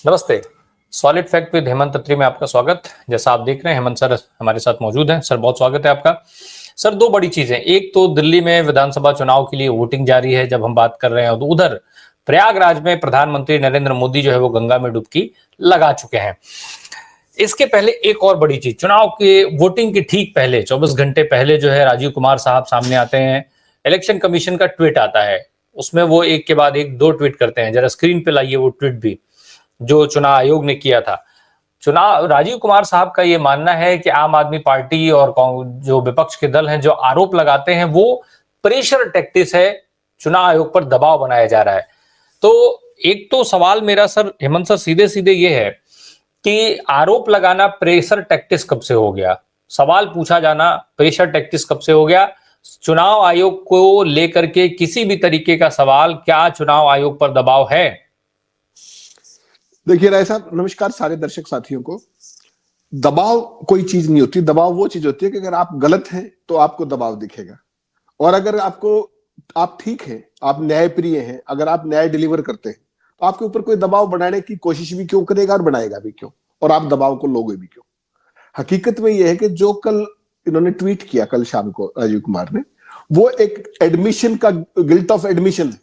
नमस्ते। Solid fact with Hemant अत्री में आपका स्वागत। जैसा आप देख रहे हैं हेमंत सर हमारे साथ मौजूद हैं। सर बहुत स्वागत है आपका। सर दो बड़ी चीजें, एक तो दिल्ली में विधानसभा चुनाव के लिए वोटिंग जारी है जब हम बात कर रहे हैं, तो उधर प्रयागराज में प्रधानमंत्री नरेंद्र मोदी जो है वो गंगा में डुबकी लगा चुके हैं। इसके पहले एक और बड़ी चीज, चुनाव के वोटिंग के ठीक पहले 24 घंटे पहले जो है राजीव कुमार साहब सामने आते हैं। इलेक्शन कमीशन का ट्वीट आता है, उसमें वो एक के बाद एक दो ट्वीट करते हैं। जरा स्क्रीन पे लाइए वो ट्वीट भी जो चुनाव आयोग ने किया था। चुनाव राजीव कुमार साहब का ये मानना है कि आम आदमी पार्टी और जो विपक्ष के दल हैं जो आरोप लगाते हैं वो प्रेशर टैक्टिस है, चुनाव आयोग पर दबाव बनाया जा रहा है। तो एक तो सवाल मेरा सर हेमंत सर सीधे सीधे ये है कि आरोप लगाना प्रेशर टैक्टिस कब से हो गया, सवाल पूछा जाना प्रेशर टैक्टिस कब से हो गया। चुनाव आयोग को लेकर के किसी भी तरीके का सवाल, क्या चुनाव आयोग पर दबाव है? देखिए राय साहब, नमस्कार सारे दर्शक साथियों को। दबाव कोई चीज नहीं होती। दबाव वो चीज होती है कि अगर आप गलत हैं तो आपको दबाव दिखेगा, और अगर आप ठीक हैं, आप न्यायप्रिय हैं, अगर आप न्याय डिलीवर करते हैं तो आपके ऊपर कोई दबाव बनाने की कोशिश भी क्यों करेगा और बनाएगा भी क्यों, और आप दबाव को लोगे भी क्यों। हकीकत में यह है कि जो कल इन्होंने ट्वीट किया कल शाम को राजीव कुमार ने, वो एक एडमिशन का, गिल्ट ऑफ एडमिशन है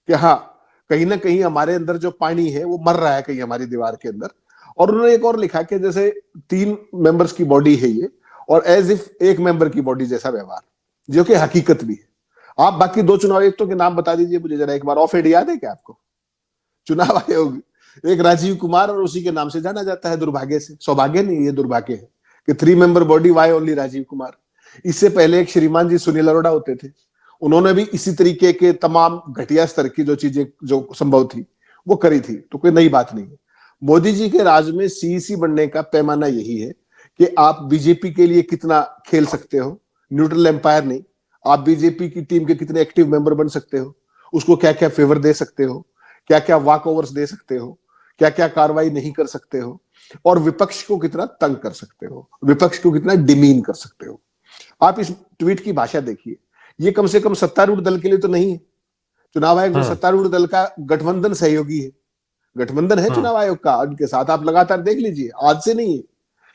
कि हाँ कहीं ना कहीं हमारे अंदर जो पानी है वो मर रहा है कहीं हमारी दीवार के अंदर। और उन्होंने एक और लिखा कि जैसे 3 मेंबर्स की बॉडी है ये, और एज इफ 1 मेंबर की बॉडी जैसा व्यवहार, जो कि हकीकत भी है। आप बाकी 2 चुनाव आयुक्तों के नाम बता दीजिए मुझे जरा एक बार। ऑफ हेड याद है क्या आपको? चुनाव आयोग एक राजीव कुमार और उसी के नाम से जाना जाता है, दुर्भाग्य से। सौभाग्य नहीं, ये दुर्भाग्य है कि 3 member body, why only Rajeev Kumar. इससे पहले एक श्रीमान जी सुनील अरोड़ा होते थे, उन्होंने भी इसी तरीके के तमाम घटिया स्तर की जो चीजें जो संभव थी वो करी थी, तो कोई नई बात नहीं है। मोदी जी के राज में सीईसी बनने का पैमाना यही है कि आप बीजेपी के लिए कितना खेल सकते हो, न्यूट्रल एम्पायर नहीं। आप बीजेपी की टीम के कितने एक्टिव मेंबर बन सकते हो, उसको क्या क्या फेवर दे सकते हो, क्या क्या वॉक ओवर्स दे सकते हो, क्या क्या कार्रवाई नहीं कर सकते हो, और विपक्ष को कितना तंग कर सकते हो, विपक्ष को कितना डिमीन कर सकते हो। आप इस ट्वीट की भाषा देखिए, ये कम से कम सत्तारूढ़ दल के लिए तो नहीं है। चुनाव आयोग में सत्तारूढ़ दल का गठबंधन सहयोगी है, गठबंधन है चुनाव आयोग का, उनके साथ आप लगातार देख लीजिए, आज से नहीं है।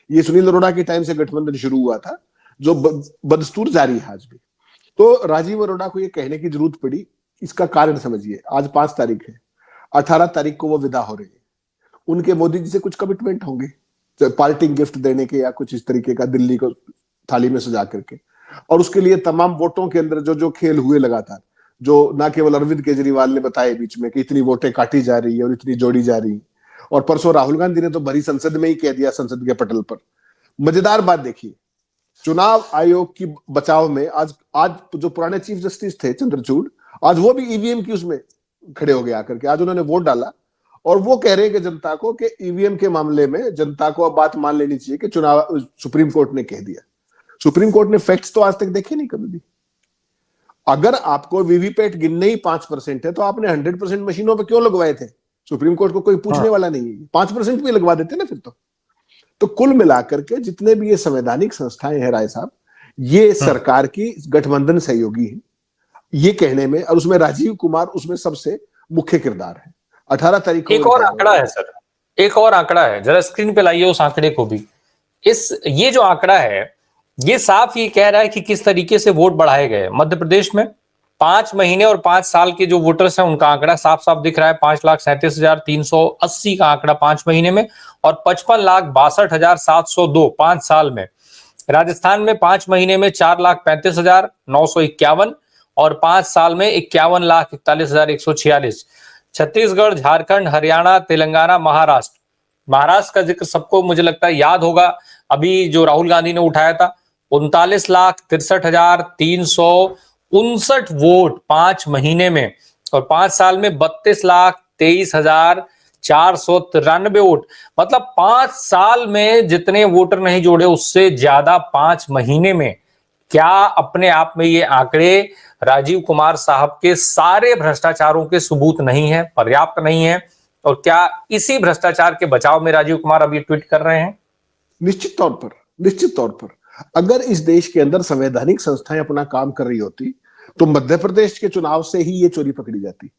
ये सुनील अरोड़ा के टाइम से गठबंधन शुरू हुआ था, जो बदस्तूर जारी है आज भी। तो राजीव अरोड़ा को ये कहने की जरूरत पड़ी, इसका कारण समझिए। आज 5 तारीख है, 18 तारीख को वो विदा हो रहे हैं। उनके मोदी जी से कुछ कमिटमेंट होंगे, पार्टिंग गिफ्ट देने के या कुछ इस तरीके का, दिल्ली को थाली में सजा करके। और उसके लिए तमाम वोटों के अंदर जो जो खेल हुए लगातार, जो ना केवल अरविंद केजरीवाल ने बताए बीच में कि इतनी वोटें काटी जा रही है और इतनी जोड़ी जा रही है, और परसों राहुल गांधी ने तो भरी संसद में ही कह दिया, संसद के पटल पर। मजेदार बात देखिए, चुनाव आयोग की बचाव में आज जो पुराने चीफ जस्टिस थे चंद्रचूड़, आज वो भी ईवीएम की उसमें खड़े हो गए आकर के। आज उन्होंने वोट डाला और वो कह रहे हैं कि जनता को कि ईवीएम के मामले में जनता को अब बात मान लेनी चाहिए कि चुनाव सुप्रीम कोर्ट ने कह दिया। सुप्रीम कोर्ट ने फैक्ट्स तो आज तक देखे नहीं कभी भी। अगर आपको वीवीपैट गिनने ही 5% है तो आपने 100% मशीनों पे क्यों लगवाए थे? सुप्रीम कोर्ट को कोई पूछने वाला नहीं है, 5% भी लगवा देते ना फिर तो कुल मिलाकर के जितने भी ये संवैधानिक संस्थाएं हैं राय साहब, ये सरकार की गठबंधन सहयोगी है ये कहने में, और उसमें राजीव कुमार उसमें सबसे मुख्य किरदार है। 18 तारीख को एक और आंकड़ा है सर, एक और आंकड़ा है, जरा स्क्रीन पे लाइए उस आंकड़े को भी। ये जो आंकड़ा है ये साफ ये कह रहा है कि किस तरीके से वोट बढ़ाए गए। मध्य प्रदेश में 5 महीने और 5 साल के जो वोटर्स हैं उनका आंकड़ा साफ साफ दिख रहा है, 5,37,380 का आंकड़ा 5 महीने में, और 55,62,702 5 साल में। राजस्थान में 5 महीने में 4,35,951 और 5 साल में 51,41,146। छत्तीसगढ़, झारखंड, हरियाणा, तेलंगाना, महाराष्ट्र का जिक्र सबको मुझे लगता है याद होगा, अभी जो राहुल गांधी ने उठाया था 39,63,359 वोट 5 महीने में, और 5 साल में 32,23,493 वोट। मतलब 5 साल में जितने वोटर नहीं जोड़े उससे ज्यादा 5 महीने में। क्या अपने आप में ये आंकड़े राजीव कुमार साहब के सारे भ्रष्टाचारों के सबूत नहीं है, पर्याप्त नहीं है? और क्या इसी भ्रष्टाचार के बचाव में राजीव कुमार अब ये ट्वीट कर रहे हैं? निश्चित तौर पर अगर इस देश के अंदर संवैधानिक संस्थाएं अपना काम कर रही होती तो मध्य प्रदेश के चुनाव से ही ये चोरी पकड़ी जाती,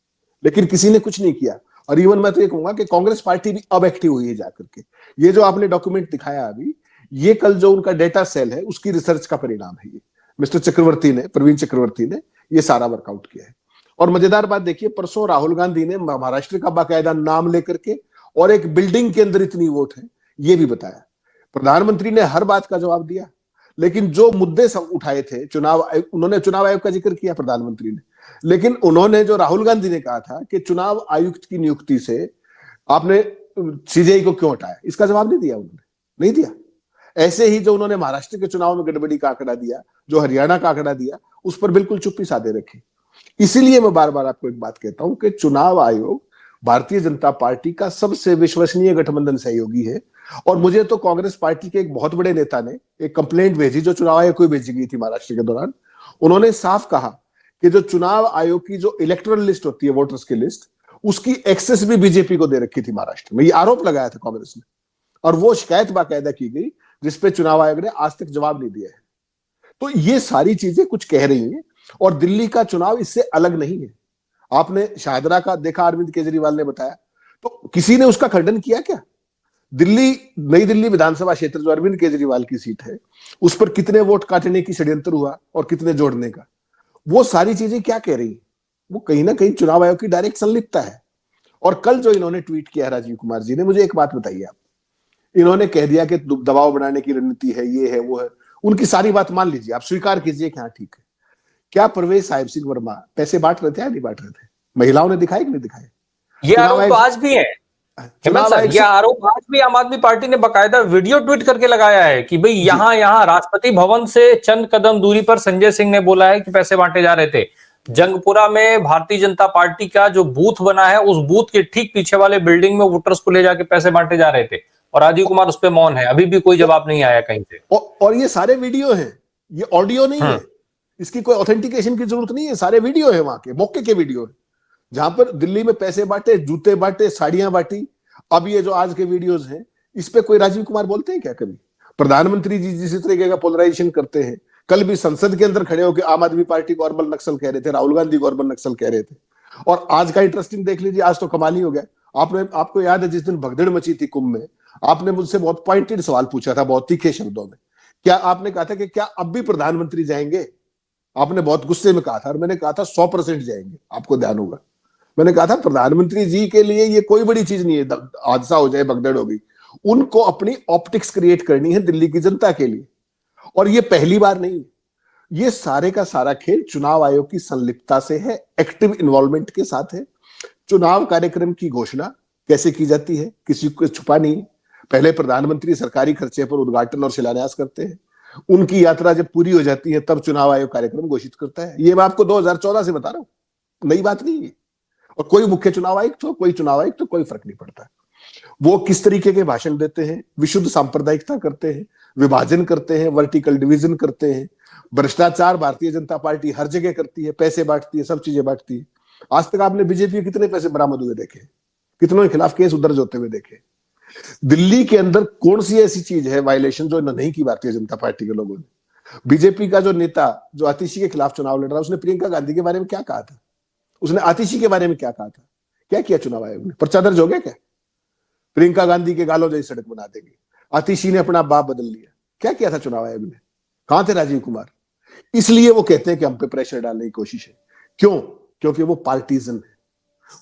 लेकिन किसी ने कुछ नहीं किया। और इवन मैं तो ये कहूंगा कि कांग्रेस पार्टी भी अब एक्टिव हुई है जाकर के। ये जो आपने डॉक्यूमेंट दिखाया अभी, ये कल जो उनका डेटा सेल है उसकी रिसर्च का परिणाम है। ये मिस्टर चक्रवर्ती ने, प्रवीण चक्रवर्ती ने ये सारा वर्कआउट किया है। और मजेदार बात देखिए, परसों राहुल गांधी ने महाराष्ट्र का बाकायदा नाम लेकर के और एक बिल्डिंग के अंदर इतनी वोट है ये भी बताया। प्रधानमंत्री ने हर बात का जवाब दिया, लेकिन जो मुद्दे सब उठाए थे उन्होंने चुनाव आयोग का जिक्र किया प्रधानमंत्री ने, लेकिन उन्होंने जो राहुल गांधी ने कहा था कि चुनाव आयुक्त की नियुक्ति से आपने सीजेआई को क्यों हटाया, इसका जवाब नहीं दिया उन्होंने, नहीं दिया। ऐसे ही जो उन्होंने महाराष्ट्र के चुनाव में गड़बड़ी का आंकड़ा दिया, जो हरियाणा का आंकड़ा दिया, उस पर बिल्कुल चुप्पी साधे रखी। इसीलिए मैं बार बार आपको एक बात कहता हूं कि चुनाव आयोग भारतीय जनता पार्टी का सबसे विश्वसनीय गठबंधन सहयोगी है। और मुझे तो कांग्रेस पार्टी के एक बहुत बड़े नेता ने एक कंप्लेंट भेजी, जो चुनाव आयोग को भेजी गई थी महाराष्ट्र के दौरान। उन्होंने साफ कहा कि जो चुनाव आयोग की जो इलेक्टोरल लिस्ट होती है, वोटर्स की लिस्ट, उसकी एक्सेस भी बीजेपी को दे रखी थी महाराष्ट्र में। ये आरोप लगाया था कांग्रेस ने, और वो शिकायत बाकायदा की गई, जिसपे चुनाव आयोग ने आज तक जवाब नहीं दिया है। तो ये सारी चीजें कुछ कह रही हैं, और दिल्ली का चुनाव इससे अलग नहीं है। आपने शाहदरा का देखा, अरविंद केजरीवाल ने बताया, तो किसी ने उसका खंडन किया क्या? नई दिल्ली विधानसभा क्षेत्र जो अरविंद केजरीवाल की सीट है, उस पर कितने वोट काटने की षड्यंत्र हुआ और कितने जोड़ने का, वो सारी चीजें क्या कह रही है? वो कहीं ना कहीं चुनाव आयोग की डायरेक्ट संलिप्तता है। और कल जो इन्होंने ट्वीट किया राजीव कुमार जी ने, मुझे एक बात बताइए आप, इन्होंने कह दिया कि दबाव बनाने की रणनीति है, ये है वो है। उनकी सारी बात मान लीजिए, आप स्वीकार कीजिए कि हाँ ठीक है, क्या परवेज साहिब सिंह वर्मा पैसे बांट रहे थे या नहीं बांट रहे थे? महिलाओं ने दिखाए कि नहीं दिखाए? ये आरोप आज भी है हेमंत सर, यह आरोप आज भी आम आदमी पार्टी ने बकायदा वीडियो ट्वीट करके लगाया है कि भाई यहाँ राष्ट्रपति भवन से चंद कदम दूरी पर संजय सिंह ने बोला है कि पैसे बांटे जा रहे थे। जंगपुरा में भारतीय जनता पार्टी का जो बूथ बना है, उस बूथ के ठीक पीछे वाले बिल्डिंग में वोटर्स को ले जाके पैसे बांटे जा रहे थे, और राजीव कुमार उस पर मौन है, अभी भी कोई जवाब नहीं आया कहीं से। और ये सारे वीडियो हैं, ये ऑडियो नहीं है, इसकी कोई ऑथेंटिकेशन की जरूरत नहीं है, सारे वीडियो है, वहां के मौके के वीडियो है, जहां पर दिल्ली में पैसे बांटे, जूते बांटे, साड़ियां बांटी। अब ये जो आज के वीडियोस हैं, इस पे कोई राजीव कुमार बोलते हैं क्या कभी? प्रधानमंत्री जी जिस तरीके का पोलराइजेशन करते हैं, कल भी संसद के अंदर खड़े होकर आम आदमी पार्टी को अर्बन नक्सल कह रहे थे, राहुल गांधी को अर्बन नक्सल कह रहे थे। और आज का इंटरेस्टिंग देख लीजिए, आज तो कमाल ही हो गया। आपको याद है जिस दिन भगदड़ मची थी कुंभ में, आपने मुझसे बहुत पॉइंटेड सवाल पूछा था, बहुत तीखे शब्दों में। क्या आपने कहा था कि क्या अब भी प्रधानमंत्री जाएंगे? आपने बहुत गुस्से में कहा था, और मैंने कहा था 100% जाएंगे, आपको ध्यान होगा। मैंने कहा था प्रधानमंत्री जी के लिए ये कोई बड़ी चीज नहीं है, हादसा हो जाए, भगदड़ हो गई, उनको अपनी ऑप्टिक्स क्रिएट करनी है दिल्ली की जनता के लिए। और ये पहली बार नहीं है, ये सारे का सारा खेल चुनाव आयोग की संलिप्तता से है, एक्टिव इन्वॉल्वमेंट के साथ है। चुनाव कार्यक्रम की घोषणा कैसे की जाती है, किसी को छुपा नहीं। पहले प्रधानमंत्री सरकारी खर्चे पर उद्घाटन और शिलान्यास करते हैं, उनकी यात्रा जब पूरी हो जाती है तब चुनाव आयोग कार्यक्रम घोषित करता है। ये मैं आपको 2014 से बता रहा हूं, नई बात नहीं है। और कोई मुख्य चुनाव आयुक्त हो, कोई चुनाव आयुक्त तो कोई फर्क नहीं पड़ता। वो किस तरीके के भाषण देते हैं, विशुद्ध सांप्रदायिकता करते हैं, विभाजन करते हैं, वर्टिकल डिवीजन करते हैं, भ्रष्टाचार भारतीय जनता पार्टी हर जगह करती है, पैसे बांटती है, सब चीजें बांटती है। आज तक आपने बीजेपी के कितने पैसे बरामद हुए देखे? कितनों के खिलाफ केस दर्ज होते हुए देखे? दिल्ली के अंदर कौन सी ऐसी चीज है वायलेशन जो नहीं की भारतीय जनता पार्टी के लोगों ने? बीजेपी का जो नेता जो आतिशी के खिलाफ चुनाव लड़ रहा है, उसने प्रियंका गांधी के बारे में क्या कहा था? उसने आतिशी के बारे में क्या कहा था? क्या किया चुनाव आयोग ने? पर्चा दर्ज हो गया क्या? प्रियंका गांधी के गालों जैसी सड़क बना देंगे, आतिशी ने अपना बाप बदल लिया, क्या किया था चुनाव आयोग ने? कहां थे राजीव कुमार? इसलिए वो कहते हैं कि हम पे प्रेशर डालने की कोशिश है। क्यों? क्योंकि वो पार्टीजन है,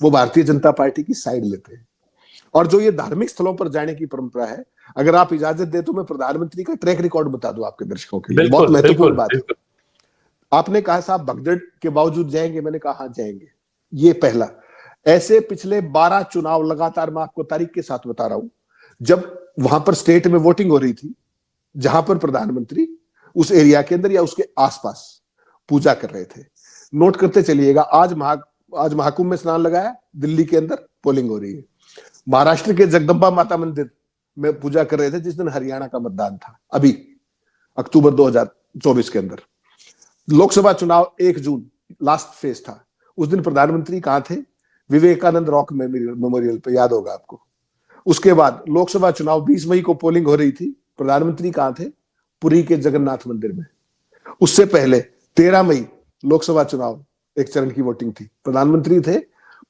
वो भारतीय जनता पार्टी की साइड लेते हैं। और जो ये धार्मिक स्थलों पर जाने की परंपरा है, अगर आप इजाजत दे तो मैं प्रधानमंत्री का ट्रैक रिकॉर्ड बता दूं आपके दर्शकों के लिए, बहुत महत्वपूर्ण बात है। आपने कहा साहब भगदड़ के बावजूद जाएंगे, मैंने कहा हाँ जाएंगे। ये पहला, ऐसे पिछले 12 चुनाव लगातार, मैं आपको तारीख के साथ बता रहा हूं, जब वहां पर स्टेट में वोटिंग हो रही थी, जहां पर प्रधानमंत्री उस एरिया के अंदर या उसके आसपास पूजा कर रहे थे। नोट करते चलिएगा, आज महाकुंभ में स्नान लगाया, दिल्ली के अंदर पोलिंग हो रही है। महाराष्ट्र के जगदम्बा माता मंदिर में पूजा कर रहे थे जिस दिन हरियाणा का मतदान था, अभी अक्टूबर 2024 के अंदर। लोकसभा चुनाव 1 जून लास्ट फेज था, उस दिन प्रधानमंत्री कहां थे? विवेकानंद रॉक मेमोरियल पे, याद होगा आपको। उसके बाद लोकसभा चुनाव 20 मई को पोलिंग हो रही थी, प्रधानमंत्री कहां थे? पुरी के जगन्नाथ मंदिर में। उससे पहले 13 मई लोकसभा चुनाव एक चरण की वोटिंग थी, प्रधानमंत्री थे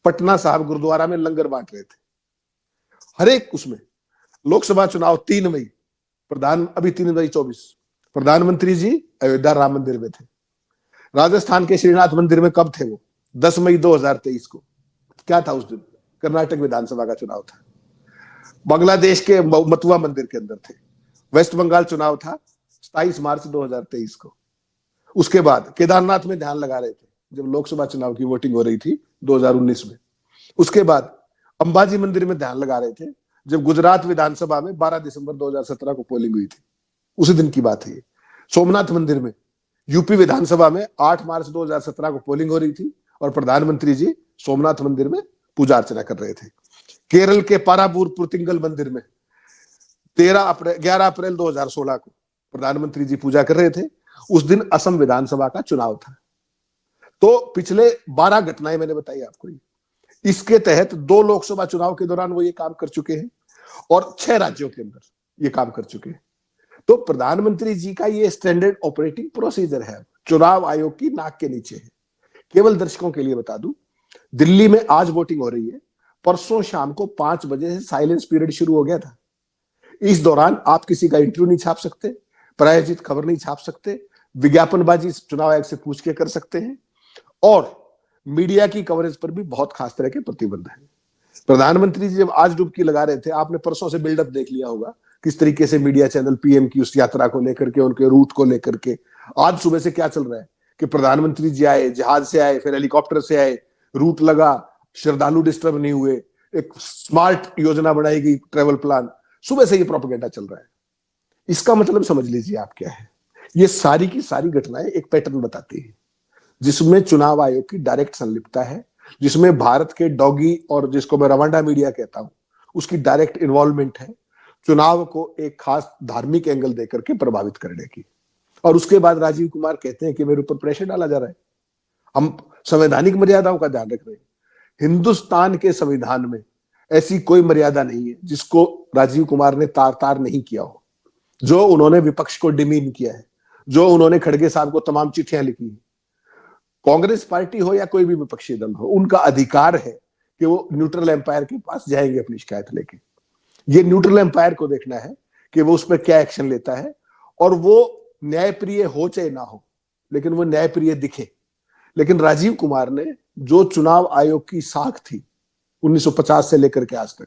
पटना साहिब गुरुद्वारा में लंगर बांट रहे थे। हर एक उसमें लोकसभा चुनाव 3 मई, अभी 3 मई 24, प्रधानमंत्री जी अयोध्या राम मंदिर में थे। राजस्थान के श्रीनाथ मंदिर में कब थे वो? 10 मई 2023 को। क्या था उस दिन? कर्नाटक विधानसभा का चुनाव था। बांग्लादेश के मथुरा मंदिर के अंदर थे। वेस्ट बंगाल चुनाव था 27 मार्च 2023 को। उसके बाद केदारनाथ में ध्यान लगा रहे थे जब लोकसभा चुनाव की वोटिंग हो रही थी 2019 में। उसके बाद अंबाजी मंदिर में ध्यान लगा रहे थे जब गुजरात विधानसभा में 12 दिसंबर 2017 को पोलिंग हुई थी, उसी दिन की बात है ये। सोमनाथ मंदिर में यूपी विधानसभा में 8 मार्च 2017 को पोलिंग हो रही थी और प्रधानमंत्री जी सोमनाथ मंदिर में पूजा अर्चना कर रहे थे। केरल के पाराबूर पुरतिंगल मंदिर में 11 अप्रैल 2016 को प्रधानमंत्री जी पूजा कर रहे थे। उस दिन असम विधानसभा का चुनाव था। तो पिछले 12 घटनाएं मैंने बताई आपको। इसके तहत 2 लोकसभा चुनाव के दौरान वो ये काम कर चुके हैं और 6 राज्यों के अंदर ये काम कर चुके हैं। तो प्रधानमंत्री जी का ये स्टैंडर्ड ऑपरेटिंग प्रोसीजर है, चुनाव आयोग की नाक के नीचे है। केवल दर्शकों के लिए बता दूं, दिल्ली में आज वोटिंग हो रही है। परसों शाम को 5 बजे से साइलेंस पीरियड शुरू हो गया था। इस दौरान आप किसी का इंटरव्यू नहीं छाप सकते, प्रायोजित खबर नहीं छाप सकते, विज्ञापनबाजी चुनाव आयोग से पूछ के कर सकते हैं और मीडिया की कवरेज पर भी बहुत खास तरह के प्रतिबंध है। प्रधानमंत्री जी जब आज डुबकी लगा रहे थे, आपने परसों से बिल्डअप देख लिया होगा किस तरीके से मीडिया चैनल पीएम की उस यात्रा को लेकर के, उनके रूट को लेकर के। आज सुबह से क्या चल रहा है कि प्रधानमंत्री जी आए, जहाज से आए, फिर हेलीकॉप्टर से आए, रूट लगा, श्रद्धालु डिस्टर्ब नहीं हुए, एक स्मार्ट योजना बनाई गई, ट्रेवल प्लान। सुबह से ये प्रोपेगेंडा चल रहा है। इसका मतलब समझ लीजिए आप क्या है। ये सारी की सारी घटनाएं एक पैटर्न बताती है जिसमें चुनाव आयोग की डायरेक्ट संलिप्तता है, जिसमें भारत के डॉगी और जिसको मैं रवांडा मीडिया कहता हूं उसकी डायरेक्ट इन्वॉल्वमेंट है, चुनाव को एक खास धार्मिक एंगल देकर के प्रभावित करने की। और उसके बाद राजीव कुमार कहते हैं कि मेरे ऊपर प्रेशर डाला जा रहा है। हम संवैधानिक मर्यादाओं का ध्यान रख रहे हैं। हिंदुस्तान के संविधान में ऐसी कोई मर्यादा नहीं है जिसको राजीव कुमार ने तार तार नहीं किया हो। जो उन्होंने विपक्ष को डिमीन किया है, जो उन्होंने खड़गे साहब को तमाम चिट्ठियां लिखी है, कांग्रेस पार्टी हो या कोई भी विपक्षी दल हो, उनका अधिकार है कि वो न्यूट्रल एम्पायर के पास जाएंगे अपनी शिकायत लेके। ये न्यूट्रल एम्पायर को देखना है कि वो उस पर क्या एक्शन लेता है और वो न्यायप्रिय हो चाहे ना हो, लेकिन वो न्यायप्रिय दिखे। लेकिन राजीव कुमार ने जो चुनाव आयोग की साख थी 1950 से लेकर के आज तक,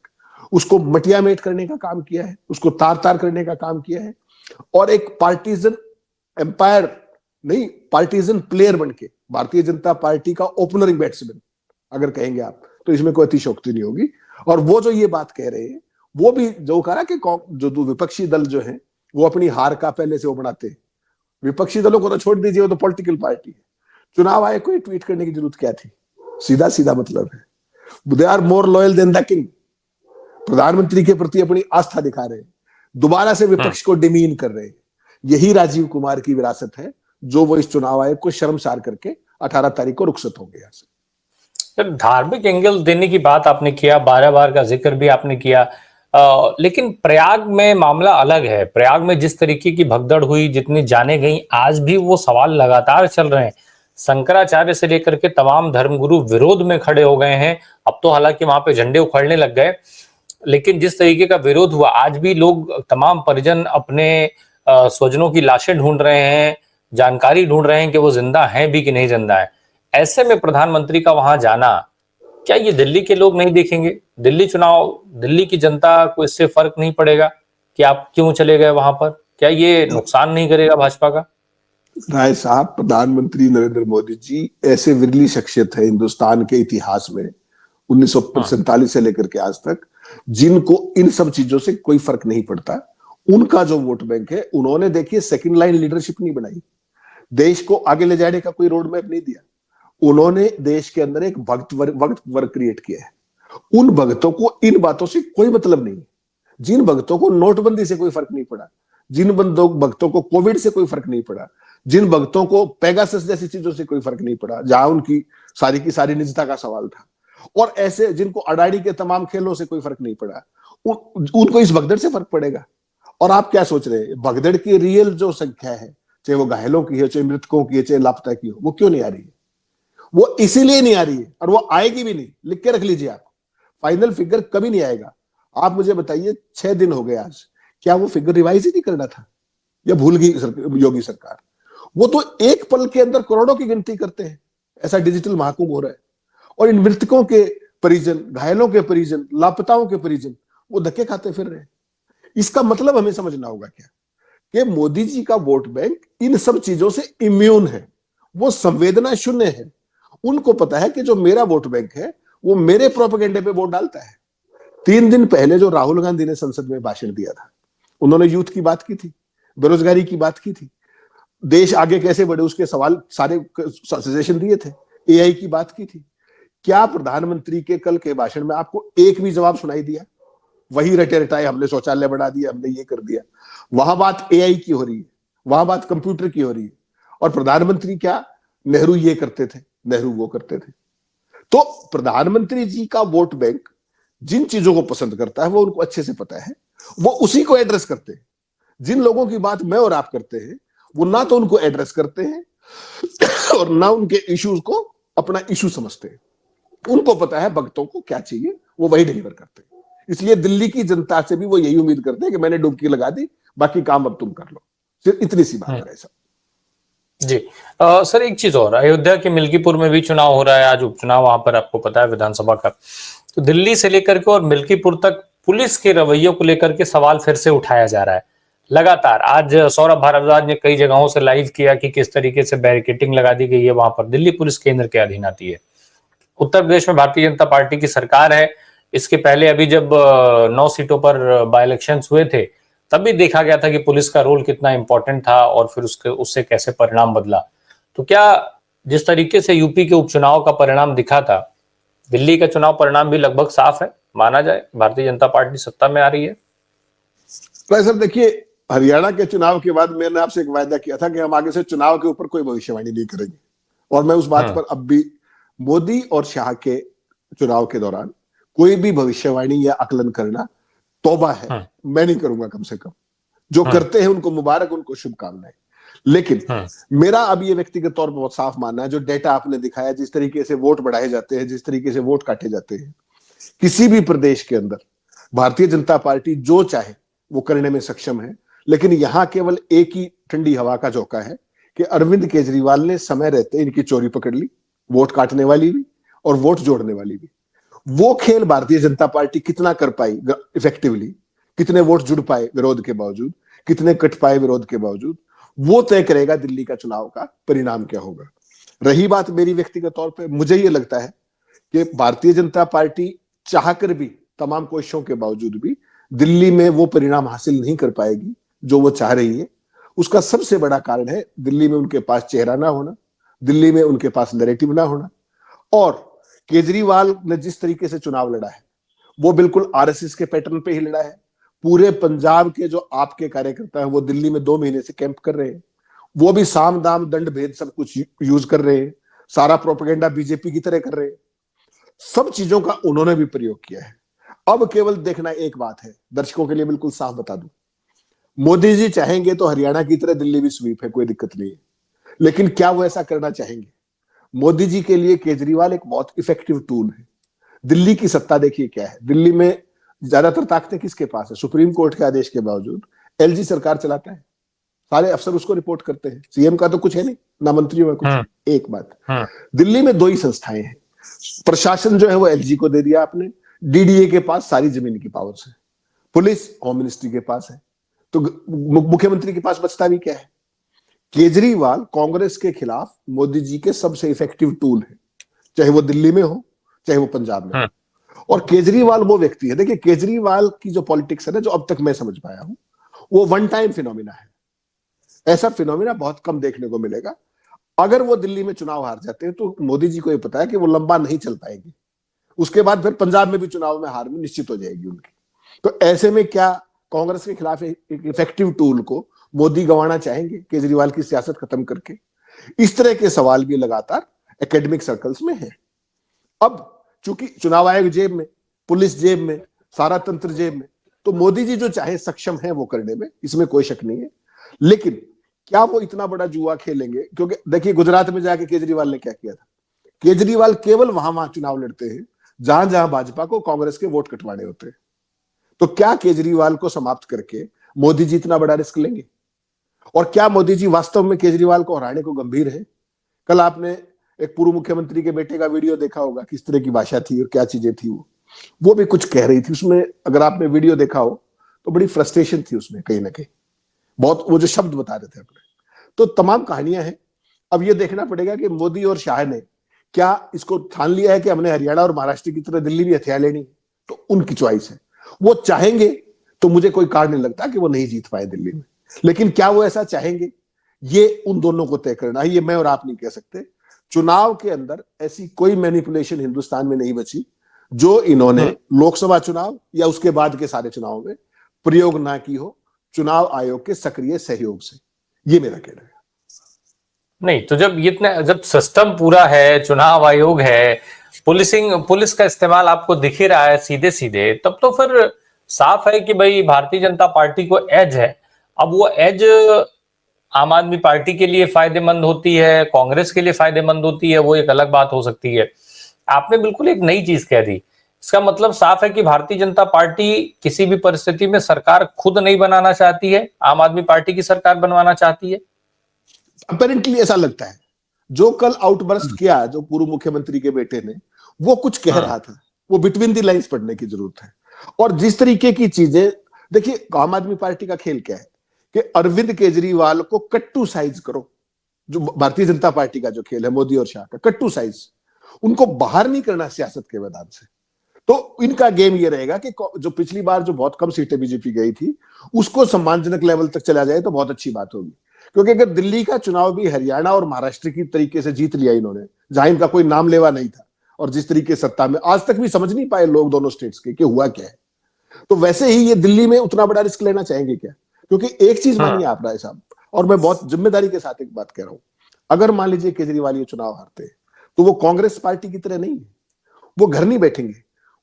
उसको मटियामेट करने का काम किया है, उसको तार तार करने का काम किया है और एक पार्टीजन एम्पायर नहीं, पार्टीजन प्लेयर बनके भारतीय जनता पार्टी का ओपनरिंग बैट्समैन अगर कहेंगे आप तो इसमें कोई अतिशयोक्ति नहीं होगी। और वो जो ये बात कह रहे हैं वो भी जो कहा कि जो विपक्षी दल जो है वो अपनी हार का पहले से वो बनाते हैं। विपक्षी दलों को तो छोड़ दीजिए, वो तो पॉलिटिकल पार्टी है। चुनाव आयोग को ट्वीट करने की जरूरत क्या थी? सीधा सीधा मतलब है, they are more loyal than the king. प्रधानमंत्री के प्रति अपनी आस्था दिखा रहे हैं, दोबारा से विपक्ष को डिमीन कर रहे हैं। यही राजीव कुमार की विरासत है जो वो इस चुनाव आयोग को शर्मसार करके 18 तारीख को रुखसत होंगे। यहाँ से धार्मिक एंगल देने की बात आपने किया, 12 बार का जिक्र भी आपने किया, लेकिन प्रयाग में मामला अलग है। प्रयाग में जिस तरीके की भगदड़ हुई, जितनी जाने गई, आज भी वो सवाल लगातार चल रहे हैं। शंकराचार्य से लेकर के तमाम धर्मगुरु विरोध में खड़े हो गए हैं। अब तो हालांकि वहां पे झंडे उखड़ने लग गए, लेकिन जिस तरीके का विरोध हुआ, आज भी लोग, तमाम परिजन अपने स्वजनों की लाशें ढूंढ रहे हैं, जानकारी ढूंढ रहे हैं कि वो जिंदा हैं भी कि नहीं जिंदा है। ऐसे में प्रधानमंत्री का वहां जाना, क्या ये दिल्ली के लोग नहीं देखेंगे? दिल्ली चुनाव, दिल्ली की जनता को इससे फर्क नहीं पड़ेगा कि आप क्यों चले गए वहां पर? क्या ये नुकसान नहीं करेगा भाजपा का? राय साहब, प्रधानमंत्री नरेंद्र मोदी जी ऐसे विरली शख्सियत है हिंदुस्तान के इतिहास में 1947 से लेकर के आज तक, जिनको इन सब चीजों से कोई फर्क नहीं पड़ता। उनका जो वोट बैंक है, उन्होंने देखिए सेकंड लाइन लीडरशिप नहीं बनाई, देश को आगे ले जाने का कोई रोड मैप नहीं दिया। उन्होंने देश के अंदर एक भक्त वर्ग क्रिएट किया है। उन भक्तों को इन बातों से कोई मतलब नहीं। जिन भक्तों को नोटबंदी से कोई फर्क नहीं पड़ा, जिन भक्तों को कोविड से कोई फर्क नहीं पड़ा, जिन भक्तों को पेगासस जैसी चीजों से कोई फर्क नहीं पड़ा जहां उनकी सारी की सारी निजता का सवाल था, और ऐसे जिनको अडानी के तमाम खेलों से कोई फर्क नहीं पड़ा, उनको इस भगदड़ से फर्क पड़ेगा। और आप क्या सोच रहे हैं, भगदड़ की रियल जो संख्या है, चाहे वो घायलों की है, चाहे मृतकों की है, चाहे लापता की हो, वो क्यों नहीं आ रही है? वो इसीलिए नहीं आ रही है और वो आएगी भी नहीं, लिख के रख लीजिए आप। फाइनल फिगर कभी नहीं आएगा। आप मुझे बताइए 6 दिन हो गए आज, क्या वो फिगर रिवाइज ही नहीं करना था या भूल गई योगी सरकार? वो तो एक पल के अंदर करोड़ों की गिनती करते हैं, ऐसा डिजिटल महाकुंभ हो रहा है। और इन मृतकों के परिजन, घायलों के परिजन, लापताओं के परिजन वो धक्के खाते फिर रहे हैं। इसका मतलब हमें समझना होगा क्या, कि मोदी जी का वोट बैंक इन सब चीजों से इम्यून है, वो संवेदना शून्य है। उनको पता है कि जो मेरा वोट बैंक है वो मेरे प्रोपेगेंडे पे वोट डालता है। 3 दिन पहले जो राहुल गांधी ने संसद में भाषण दिया था, उन्होंने यूथ की बात की थी, बेरोजगारी की बात की थी, देश आगे कैसे बढ़े उसके सवाल सारे सजेशन दिए थे, एआई की बात की थी। क्या प्रधानमंत्री के कल के भाषण में आपको एक भी जवाब सुनाई दिया? वही रटे रटाए, हमने शौचालय बना दिया, हमने ये कर दिया। वहां बात एआई की हो रही है, वहां बात कंप्यूटर की हो रही है। और प्रधानमंत्री क्या, नेहरू ये करते थे, नेहरू वो करते थे। तो प्रधानमंत्री जी का वोट बैंक जिन चीजों को पसंद करता है वो उनको अच्छे से पता है, वो उसी को एड्रेस करते हैं। जिन लोगों की बात मैं और आप करते हैं वो ना तो उनको एड्रेस करते हैं और ना उनके इश्यूज को अपना इशू समझते हैं। उनको पता है भक्तों को क्या चाहिए, वो वही डिलीवर करते हैं। इसलिए दिल्ली की जनता से भी वो यही उम्मीद करते हैं कि मैंने डुबकी लगा दी, बाकी काम अब तुम कर लो। सिर्फ इतनी सी बात है ऐसा। जी। सर एक चीज और, अयोध्या के मिल्कीपुर में भी चुनाव हो रहा है आज, उपचुनाव वहां पर आपको पता है विधानसभा का। तो दिल्ली से लेकर के और मिल्कीपुर तक पुलिस के रवैयों को लेकर के सवाल फिर से उठाया जा रहा है लगातार। आज सौरभ भारद्वाज ने कई जगहों से लाइव किया कि किस तरीके से बैरिकेटिंग लगा दी गई है वहां पर। दिल्ली पुलिस केंद्र के अधीन आती है। उत्तर प्रदेश में भारतीय जनता पार्टी की सरकार है। इसके पहले अभी जब 9 सीटों पर बाय इलेक्शन हुए थे तब भी देखा गया था कि पुलिस का रोल कितना इंपॉर्टेंट था और फिर उससे कैसे परिणाम बदला। तो क्या जिस तरीके से यूपी के उपचुनाव का परिणाम दिखा था, दिल्ली का चुनाव परिणाम भी लगभग साफ है, माना जाए भारतीय जनता पार्टी सत्ता में आ रही है? तो सर देखिए, हरियाणा के चुनाव के बाद मैंने आपसे एक वायदा किया था कि हम आगे से चुनाव के ऊपर कोई भविष्यवाणी नहीं करेंगे, और मैं उस बात पर अब भी, मोदी और शाह के चुनाव के दौरान कोई भी भविष्यवाणी या आकलन करना तौबा है, मैं नहीं करूंगा। कम से कम जो करते हैं उनको मुबारक, उनको शुभकामनाएं। लेकिन मेरा अब ये व्यक्तिगत तौर पर बहुत साफ मानना है, जो डेटा आपने दिखाया, जिस तरीके से वोट बढ़ाए जाते हैं, जिस तरीके से वोट काटे जाते हैं, किसी भी प्रदेश के अंदर भारतीय जनता पार्टी जो चाहे वो करने में सक्षम है। लेकिन यहां केवल एक ही ठंडी हवा का झोंका है कि अरविंद केजरीवाल ने समय रहते इनकी चोरी पकड़ ली, वोट काटने वाली भी और वोट जोड़ने वाली भी। वो खेल भारतीय जनता पार्टी कितना कर पाई इफेक्टिवली, कितने वोट जुड़ पाए विरोध के बावजूद, कितने कट पाए विरोध के बावजूद, वो तय करेगा दिल्ली का चुनाव का परिणाम क्या होगा। रही बात मेरी व्यक्तिगत तौर पे, मुझे ये लगता है कि भारतीय जनता पार्टी चाहकर भी, तमाम कोशिशों के बावजूद भी दिल्ली में वो परिणाम हासिल नहीं कर पाएगी जो वो चाह रही है। उसका सबसे बड़ा कारण है दिल्ली में उनके पास चेहरा ना होना, दिल्ली में उनके पास नैरेटिव ना होना। और केजरीवाल ने जिस तरीके से चुनाव लड़ा है वो बिल्कुल आरएसएस के पैटर्न पे ही लड़ा है। पूरे पंजाब के जो आपके कार्यकर्ता हैं वो दिल्ली में 2 महीने से कैंप कर रहे हैं, वो भी साम दाम दंड भेद सब कुछ यूज कर रहे हैं, सारा प्रोपेगेंडा बीजेपी की तरह कर रहे हैं। सब चीजों का उन्होंने भी प्रयोग किया है। अब केवल देखना एक बात है, दर्शकों के लिए बिल्कुल साफ बता दूं, मोदी जी चाहेंगे तो हरियाणा की तरह दिल्ली भी स्वीप है, कोई दिक्कत नहीं है। लेकिन क्या वो ऐसा करना चाहेंगे? मोदी जी के लिए केजरीवाल एक बहुत इफेक्टिव टूल है। दिल्ली की सत्ता देखिए क्या है, दिल्ली में ज्यादातर ताकतें किसके पास है? सुप्रीम कोर्ट के आदेश के बावजूद एलजी सरकार चलाता है, सारे अफसर उसको रिपोर्ट करते हैं, सीएम का तो कुछ है नहीं, ना मंत्रियों में कुछ। एक बात, दिल्ली में 2 ही संस्थाएं हैं, प्रशासन जो है वो एलजी को दे दिया आपने, डीडीए के पास सारी जमीन की पावर्स है, पुलिस होम मिनिस्ट्री के पास है, तो मुख्यमंत्री के पास बचता भी क्या है? केजरीवाल कांग्रेस के खिलाफ मोदी जी के सबसे इफेक्टिव टूल है, चाहे वो दिल्ली में हो चाहे वो पंजाब में हो। और केजरीवाल वो व्यक्ति है, देखिए केजरीवाल की जो पॉलिटिक्स है ना, जो अब तक मैं समझ पाया हूं, वो वन टाइम फिनोमिना है। ऐसा फिनोमिना बहुत कम देखने को मिलेगा। अगर वो दिल्ली में चुनाव हार जाते हैं तो मोदी जी को ये पता है कि वो लंबा नहीं चल पाएगी, उसके बाद फिर पंजाब में भी चुनाव में हार में निश्चित हो जाएगी उनकी। तो ऐसे में क्या कांग्रेस के खिलाफ एक इफेक्टिव टूल को मोदी गंवाना चाहेंगे केजरीवाल की सियासत खत्म करके? इस तरह के सवाल भी लगातार एकेडमिक सर्कल्स में है। अब चूंकि चुनाव आयोग जेब में, पुलिस जेब में, सारा तंत्र जेब में, तो मोदी जी जो चाहे सक्षम है वो करने में, इसमें कोई शक नहीं है। लेकिन क्या वो इतना बड़ा जुआ खेलेंगे? क्योंकि देखिए गुजरात में जाके केजरीवाल ने क्या किया था, केजरीवाल केवल वहां वहां चुनाव लड़ते हैं जहां जहां भाजपा को कांग्रेस के वोट कटवाने होते हैं। तो क्या केजरीवाल को समाप्त करके मोदी जी इतना बड़ा रिस्क लेंगे? और क्या मोदी जी वास्तव में केजरीवाल को हराने को गंभीर है? कल आपने एक पूर्व मुख्यमंत्री के बेटे का वीडियो देखा होगा, किस तरह की भाषा थी और क्या चीजें थी। वो भी कुछ कह रही थी उसमें, अगर आपने वीडियो देखा हो तो बड़ी फ्रस्ट्रेशन थी उसमें कहीं ना कहीं, बहुत वो जो शब्द बता रहे थे अपने। तो तमाम कहानियां हैं। अब ये देखना पड़ेगा कि मोदी और शाह ने क्या इसको ठान लिया है कि हमने हरियाणा और महाराष्ट्र की तरह दिल्ली भी हथियार लेनी, तो उनकी चॉइस है। वो चाहेंगे तो मुझे कोई कारण नहीं लगता कि वो नहीं जीत पाए दिल्ली में, लेकिन क्या वो ऐसा चाहेंगे ये उन दोनों को तय करना है, ये मैं और आप नहीं कह सकते। चुनाव के अंदर ऐसी कोई मैनिपुलेशन हिंदुस्तान में नहीं बची जो इन्होंने लोकसभा चुनाव या उसके बाद के सारे चुनाव में प्रयोग ना की हो, चुनाव आयोग के सक्रिय सहयोग से। ये मेरा कहना है। नहीं तो जब सिस्टम पूरा है, चुनाव आयोग है, पुलिस का इस्तेमाल आपको दिख ही रहा है सीधे सीधे, तब तो फिर साफ है कि भाई भारतीय जनता पार्टी को एज है। अब वो एज आम आदमी पार्टी के लिए फायदेमंद होती है, कांग्रेस के लिए फायदेमंद होती है, वो एक अलग बात हो सकती है। आपने बिल्कुल एक नई चीज कह दी। इसका मतलब साफ है कि भारतीय जनता पार्टी किसी भी परिस्थिति में सरकार खुद नहीं बनाना चाहती है, आम आदमी पार्टी की सरकार बनवाना चाहती है। अपेरेंटली ऐसा लगता है। जो कल आउटबर्स्ट किया जो पूर्व मुख्यमंत्री के बेटे ने, वो कुछ कह रहा था, वो बिटवीन द लाइंस पढ़ने की जरूरत है। और जिस तरीके की चीजें, देखिए आम आदमी पार्टी का खेल क्या है कि अरविंद केजरीवाल को कट्टू साइज करो। जो भारतीय जनता पार्टी का जो खेल है मोदी और शाह का, कट्टू साइज, उनको बाहर नहीं करना सियासत के मैदान से। तो इनका गेम ये रहेगा कि जो पिछली बार जो बहुत कम सीटें बीजेपी गई थी, उसको सम्मानजनक लेवल तक चला जाए तो बहुत अच्छी बात होगी। क्योंकि अगर दिल्ली का चुनाव भी हरियाणा और महाराष्ट्र की तरीके से जीत लिया इन्होंने, जहां इनका कोई नाम लेवा नहीं था, और जिस तरीके सत्ता में आज तक भी समझ नहीं पाए लोग दोनों स्टेट्स के कि हुआ क्या है, तो वैसे ही ये दिल्ली में उतना बड़ा रिस्क लेना चाहेंगे क्या? क्योंकि एक चीज मानिए आप राय साहब, और मैं बहुत जिम्मेदारी के साथ एक बात कह रहा हूं, अगर मान लीजिए केजरीवाल ये चुनाव हारते हैं तो वो कांग्रेस पार्टी की तरह नहीं है, वो घर नहीं बैठेंगे।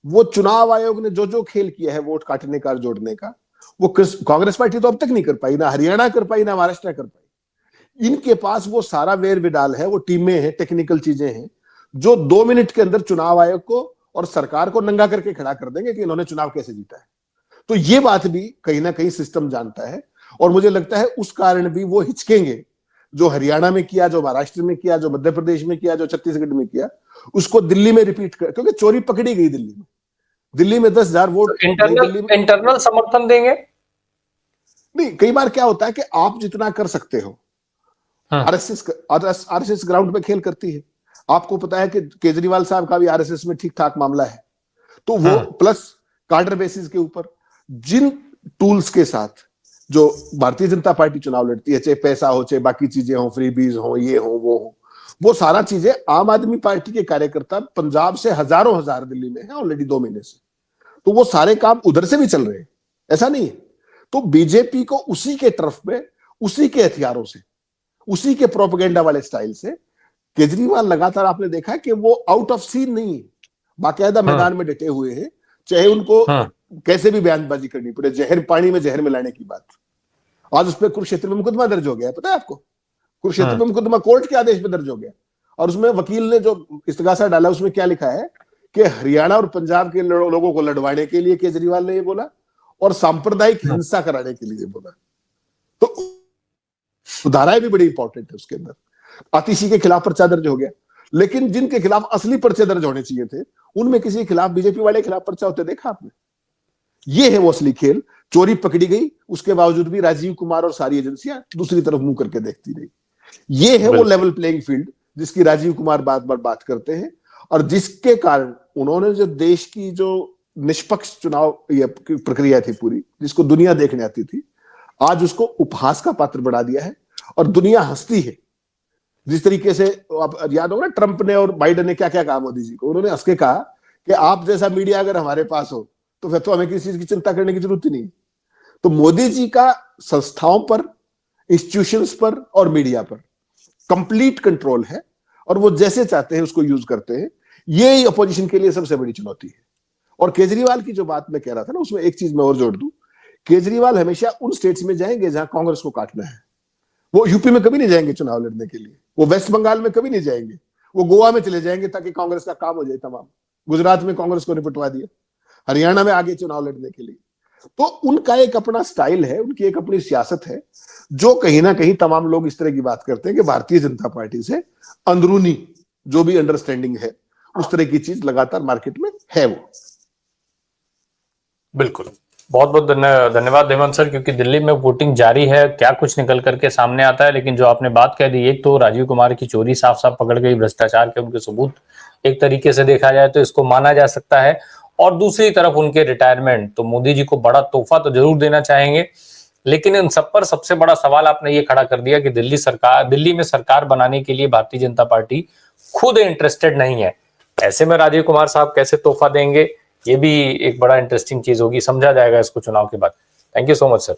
वो चुनाव आयोग ने जो जो खेल किया है वोट काटने का, जोड़ने का, वो कांग्रेस पार्टी तो अब तक नहीं कर पाई, ना हरियाणा कर पाई, ना महाराष्ट्र कर पाई। इनके पास वो सारा वेर विडाल है, वो टीमें हैं, टेक्निकल चीजें हैं, जो 2 मिनट के अंदर चुनाव आयोग को और सरकार को नंगा करके खड़ा कर देंगे कि इन्होंने चुनाव कैसे जीता है। तो ये बात भी कहीं ना कहीं सिस्टम जानता है, और मुझे लगता है उस कारण भी वो हिचकेंगे। जो हरियाणा में किया, जो महाराष्ट्र में किया, जो मध्य प्रदेश में किया, जो छत्तीसगढ़ में किया, उसको दिल्ली में रिपीट कर, क्योंकि चोरी पकड़ी गई दिल्ली में। दिल्ली में 10,000 वोट तो दिल्ली में इंटरनल समर्थन देंगे। नहीं, कई बार क्या होता है कि आप जितना कर सकते हो, आरएसएस ग्राउंड पे खेल करती है। आपको पता है कि केजरीवाल साहब का भी आरएसएस में ठीक ठाक मामला है, तो वो प्लस कार्डर बेसिस के ऊपर जिन टूल्स के साथ जो भारतीय जनता पार्टी चुनाव लड़ती है, चाहे पैसा हो, चाहे बाकी चीजें हो, फ्रीबीज हो, ये हो, वो सारा चीजें आम आदमी पार्टी के कार्यकर्ता पंजाब से हजारों हजार दिल्ली में है ऑलरेडी 2 महीने से, तो वो सारे काम उधर से भी चल रहे हैं, ऐसा नहीं है। तो बीजेपी को उसी के तरफ में, उसी के हथियारों से, उसी के प्रोपेगेंडा वाले स्टाइल से केजरीवाल लगातार आपने देखा है कि वो आउट ऑफ सीन नहीं है, बाकायदा मैदान में डटे हुए हैं, चाहे उनको कैसे भी बयानबाजी करनी पड़े। जहर पानी में जहर मिलाने की बात, आज उस पर कुरुक्षेत्र में मुकदमा दर्ज हो गया है, पता है आपको? कुरुक्षेत्र में मुकदमा कोर्ट के आदेश पर दर्ज हो गया, और उसमें वकील ने जो इस्तगासा डाला उसमें क्या लिखा है कि हरियाणा और पंजाब के लोगों को लड़वाने के लिए केजरीवाल ने ये बोला, और सांप्रदायिक हिंसा कराने के लिए बोला। तो धाराएं भी बड़ी इंपॉर्टेंट है उसके अंदर। आतिशी के खिलाफ पर्चा दर्ज हो गया, लेकिन जिनके खिलाफ असली पर्चे दर्ज होने चाहिए थे उनमें किसी के खिलाफ, बीजेपी वाले के खिलाफ पर्चा होते देखा आपने? ये है वो असली खेल। चोरी पकड़ी गई, उसके बावजूद भी राजीव कुमार और सारी एजेंसियां दूसरी तरफ मुंह करके देखती रही। ये है वो लेवल प्लेइंग फील्ड जिसकी राजीव कुमार बार बार बात करते हैं, और जिसके कारण उन्होंने जो देश की जो निष्पक्ष चुनाव प्रक्रिया थी पूरी, जिसको दुनिया देखने आती थी, आज उसको उपहास का पात्र बना दिया है, और दुनिया हंसती है। जिस तरीके से आप याद होगा ट्रंप ने और बाइडेन ने क्या क्या कहा मोदी जी को, उन्होंने हंस के कहा कि आप जैसा मीडिया अगर हमारे पास हो तो फिर तो हमें किसी चीज की चिंता करने की जरूरत ही नहीं। तो मोदी जी का संस्थाओं पर, इंस्टीट्यूशंस पर और मीडिया पर कंप्लीट कंट्रोल है, और वो जैसे चाहते हैं उसको यूज करते हैं। ये अपोजिशन के लिए सबसे बड़ी चुनौती है। और केजरीवाल की जो बात मैं कह रहा था ना, उसमें एक चीज मैं और जोड़ दूं, केजरीवाल हमेशा उन स्टेट्स में जाएंगे जहां कांग्रेस को काटना है। वो यूपी में कभी नहीं जाएंगे चुनाव लड़ने के लिए, वो वेस्ट बंगाल में कभी नहीं जाएंगे, वो गोवा में चले जाएंगे ताकि कांग्रेस का काम हो जाए तमाम। गुजरात में कांग्रेस को निपटवा दिया, हरियाणा में आगे चुनाव लड़ने के लिए। तो उनका एक अपना स्टाइल है, उनकी एक अपनी सियासत है, जो कहीं ना कहीं तमाम लोग इस तरह की बात करते हैं कि भारतीय जनता पार्टी से अंदरूनी जो भी अंडरस्टैंडिंग है उस तरह की चीज लगातार मार्केट में है। वो बिल्कुल, बहुत बहुत धन्यवाद हेमंत सर, क्योंकि दिल्ली में वोटिंग जारी है, क्या कुछ निकल करके सामने आता है। लेकिन जो आपने बात कह दी, एक तो राजीव कुमार की चोरी साफ साफ पकड़ गई, भ्रष्टाचार के उनके सबूत एक तरीके से देखा जाए तो इसको माना जा सकता है, और दूसरी तरफ उनके रिटायरमेंट, तो मोदी जी को बड़ा तोहफा तो जरूर देना चाहेंगे। लेकिन इन सब पर सबसे बड़ा सवाल आपने ये खड़ा कर दिया कि दिल्ली में सरकार बनाने के लिए भारतीय जनता पार्टी खुद इंटरेस्टेड नहीं है। ऐसे में राजीव कुमार साहब कैसे तोहफा देंगे, ये भी एक बड़ा इंटरेस्टिंग चीज होगी, समझा जाएगा इसको चुनाव के बाद। Thank you so much sir.